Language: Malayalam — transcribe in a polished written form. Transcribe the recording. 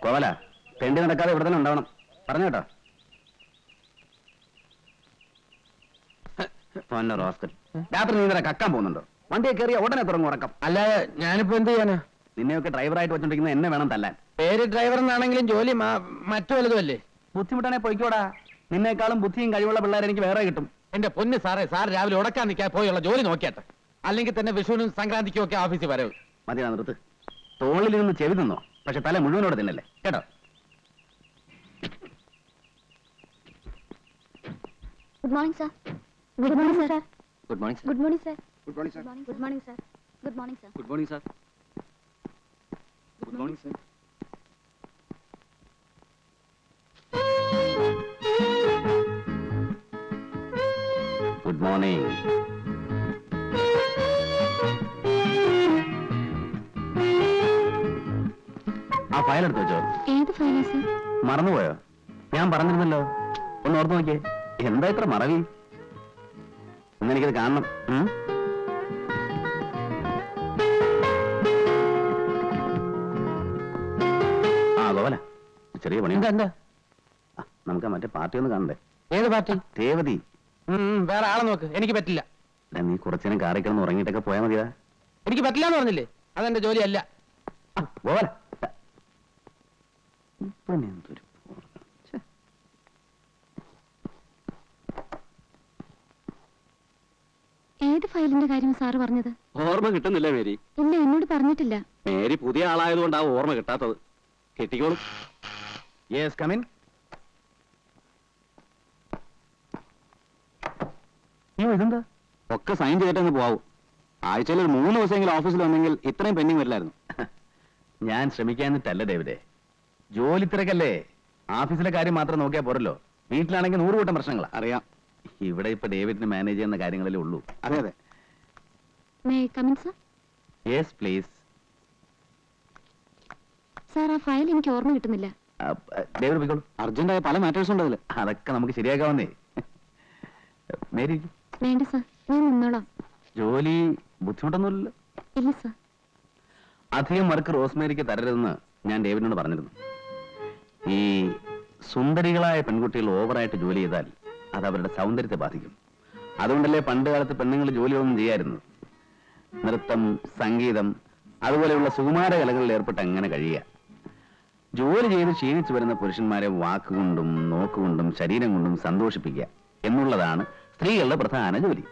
കോവല തെണ്ടി നടക്കാതെ ഇവിടെ തന്നെ ഉണ്ടാവണം. പറഞ്ഞു കേട്ടോ. റോസ്കൽ രാത്രി നീ ഇന്നലെ കക്കാൻ പോകുന്നുണ്ടോ? വണ്ടിയെ കയറിയ ഉടനെ തുടങ്ങും ഉറക്കം. അല്ലാതെ ഞാനിപ്പോ എന്ത് ചെയ്യാനാ? നിന്നെയൊക്കെ ഡ്രൈവറായിട്ട് വെച്ചോണ്ടിരിക്കുന്ന എന്നെ വേണം തല്ലാൻ. പേര് ഡ്രൈവർ എന്നാണെങ്കിലും ജോലി മറ്റു വലുതും അല്ലേ? ബുദ്ധിമുട്ടാണെ പോയിക്കോടാ. നിന്നേക്കാളും ബുദ്ധിയും കഴിവുള്ള പിള്ളേരെ എനിക്ക് വേറെ കിട്ടും. എന്റെ പൊന്ന് സാറേ, സാർ രാവിലെ ഉടക്കാൻ നിൽക്കാൻ പോയുള്ള ജോലി നോക്കിയാട്ടെ. അല്ലെങ്കിൽ തന്നെ വിഷുവിനും സംക്രാന്തിക്കും ഒക്കെ ഓഫീസിൽ വരവ്. മതിയാ നിർത്ത്. തോളിൽ നിന്ന് ചെവി നിന്നോ, പക്ഷെ തല മുഴുവനോടെ തിന്നല്ലേ കേട്ടോ. Good morning sir. Good morning sir. Good morning good morning sir. Good morning sir. Good morning sir. Good morning sir. Good morning sir. Good morning sir. Good morning. ആ ഫയൽ എടുത്ത് വെച്ചോ. ഏത് ഫയലാ സർ? മറന്നുപോയോ? ഞാൻ പറഞ്ഞിരുന്നല്ലോ, ഒന്ന് ഓർത്ത് നോക്കിയേ. എന്താ ഇത്ര മറവി? ഇന്നെനിക്കത് കാണണം. ആ ഗോവല, ചെറിയ പണി. എന്താ? നമുക്ക് മറ്റേ പാർട്ടി ഒന്ന് കാണണ്ടേ? ഏത് പാർട്ടി? രേവതി. വേറെ ആളെ നോക്ക്, എനിക്ക് പറ്റില്ല. നീ കുറച്ചേരം കാറി കിടന്ന് ഉറങ്ങിയിട്ടൊക്കെ പോയാൽ മതിയാ. എനിക്ക് പറ്റില്ല എന്ന് പറഞ്ഞില്ലേ? അതെന്റെ ജോലിയല്ല. ഗോവല ഏത് ഫയലിന്റെ കാര്യം സാറ് പറഞ്ഞത്? ഓർമ്മ കിട്ടുന്നില്ല മേരി. ഇല്ല, എന്നോട് പറഞ്ഞിട്ടില്ല. മേരി പുതിയ ആളായതുകൊണ്ട് ആ ഓർമ്മ കിട്ടാത്തത്. കിട്ടിക്കോളും. Yes come in. ഇതെന്താ? ഒക്കെ സൈൻ ചെയ്തിട്ടങ്ങ് പോവും. ആഴ്ചയിൽ ഒരു 3 ദിവസമെങ്കിലും ഓഫീസിൽ വന്നെങ്കിൽ ഇത്രയും പെൻഡിങ് വരില്ലായിരുന്നു. ഞാൻ ശ്രമിക്കാന്നിട്ടല്ല ഡേവിഡേ, ജോലി തിരക്കല്ലേ. ഓഫീസിലെ കാര്യം മാത്രം നോക്കിയാൽ പോരല്ലോ. വീട്ടിലാണെങ്കിൽ 100 കൂട്ടം പ്രശ്നങ്ങളാ. അറിയാം. ഇവിടെ ഇപ്പൊ ഡേവിഡിന് മാനേജ് ചെയ്യുന്ന കാര്യങ്ങളല്ലേ ഉള്ളൂ. അതെ അതെ. May I come in sir? Yes please. Sir, ആ ഫയൽ എനിക്ക് ഓർമ്മ കിട്ടുന്നില്ല. ഡേവിഡ് പോയിക്കോളൂ. അർജന്റായ പല മാറ്റേഴ്സ് ഉണ്ട് അതിൽ. അതൊക്കെ നമുക്ക് ശരിയാക്കാവുന്നേ. മേരി വേണ്ട സർ, ഞാൻ നിന്നോളാം. ജോലി ബുദ്ധിമുട്ടൊന്നുമില്ലല്ലോ? ഇല്ല സർ. അധികം വർക്ക് റോസ്മേരിക്ക് തരരുതെന്ന് ഞാൻ ഡേവിഡിനോട് പറഞ്ഞിരുന്നു. ഈ സുന്ദരികളായ പെൺകുട്ടികൾ ഓവറായിട്ട് ജോലി ചെയ്താൽ അത് അവരുടെ സൗന്ദര്യത്തെ ബാധിക്കും. അതുകൊണ്ടല്ലേ പണ്ട് കാലത്ത് പെണ്ണുങ്ങൾ ജോലിയൊന്നും ചെയ്യായിരുന്നു. നൃത്തം, സംഗീതം, അതുപോലെയുള്ള സുകുമാര കലകളിൽ ഏർപ്പെട്ട് അങ്ങനെ കഴിയുക. ജോലി ചെയ്ത് ക്ഷീണിച്ചു വരുന്ന പുരുഷന്മാരെ വാക്കുകൊണ്ടും നോക്കുകൊണ്ടും ശരീരം കൊണ്ടും സന്തോഷിപ്പിക്കുക എന്നുള്ളതാണ് സ്ത്രീകളുടെ പ്രധാന ജോലി.